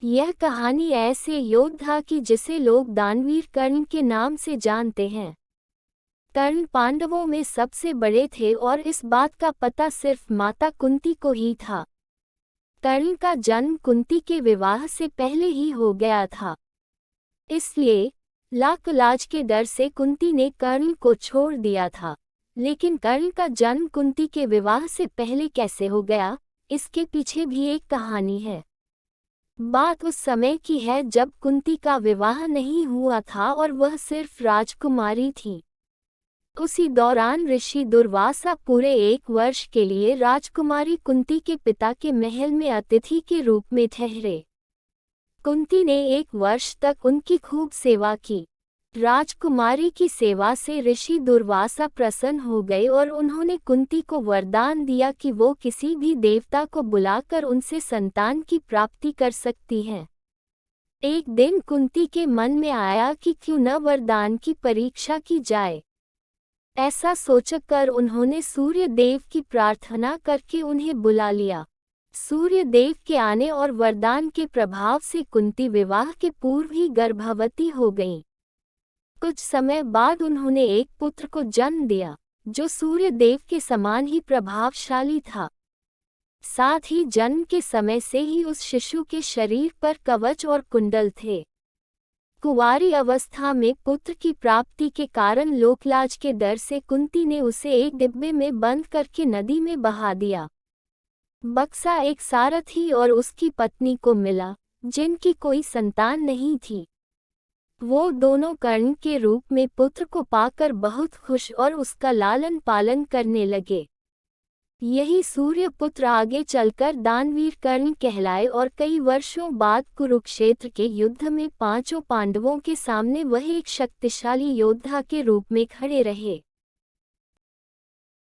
यह कहानी ऐसे योद्धा की जिसे लोग दानवीर कर्ण के नाम से जानते हैं। कर्ण पांडवों में सबसे बड़े थे और इस बात का पता सिर्फ माता कुंती को ही था। कर्ण का जन्म कुंती के विवाह से पहले ही हो गया था, इसलिए लाख लाज के डर से कुंती ने कर्ण को छोड़ दिया था। लेकिन कर्ण का जन्म कुंती के विवाह से पहले कैसे हो गया, इसके पीछे भी एक कहानी है। बात उस समय की है जब कुंती का विवाह नहीं हुआ था और वह सिर्फ राजकुमारी थी। उसी दौरान ऋषि दुर्वासा पूरे 1 वर्ष के लिए राजकुमारी कुंती के पिता के महल में अतिथि के रूप में ठहरे। कुंती ने 1 वर्ष तक उनकी खूब सेवा की। राजकुमारी की सेवा से ऋषि दुर्वासा प्रसन्न हो गए और उन्होंने कुंती को वरदान दिया कि वो किसी भी देवता को बुलाकर उनसे संतान की प्राप्ति कर सकती हैं। एक दिन कुंती के मन में आया कि क्यों न वरदान की परीक्षा की जाए। ऐसा सोचकर उन्होंने सूर्य देव की प्रार्थना करके उन्हें बुला लिया। सूर्य देव के आने और वरदान के प्रभाव से कुंती विवाह के पूर्व ही गर्भवती हो गईं। कुछ समय बाद उन्होंने एक पुत्र को जन्म दिया, जो सूर्य देव के समान ही प्रभावशाली था। साथ ही जन्म के समय से ही उस शिशु के शरीर पर कवच और कुंडल थे। कुंवारी अवस्था में पुत्र की प्राप्ति के कारण लोकलाज के डर से कुंती ने उसे एक डिब्बे में बंद करके नदी में बहा दिया। बक्सा एक सारथी और उसकी पत्नी को मिला, जिनकी कोई संतान नहीं थी। वो दोनों कर्ण के रूप में पुत्र को पाकर बहुत खुश और उसका लालन पालन करने लगे। यही सूर्यपुत्र आगे चलकर दानवीर कर्ण कहलाए और कई वर्षों बाद कुरुक्षेत्र के युद्ध में 5 पांडवों के सामने वह एक शक्तिशाली योद्धा के रूप में खड़े रहे।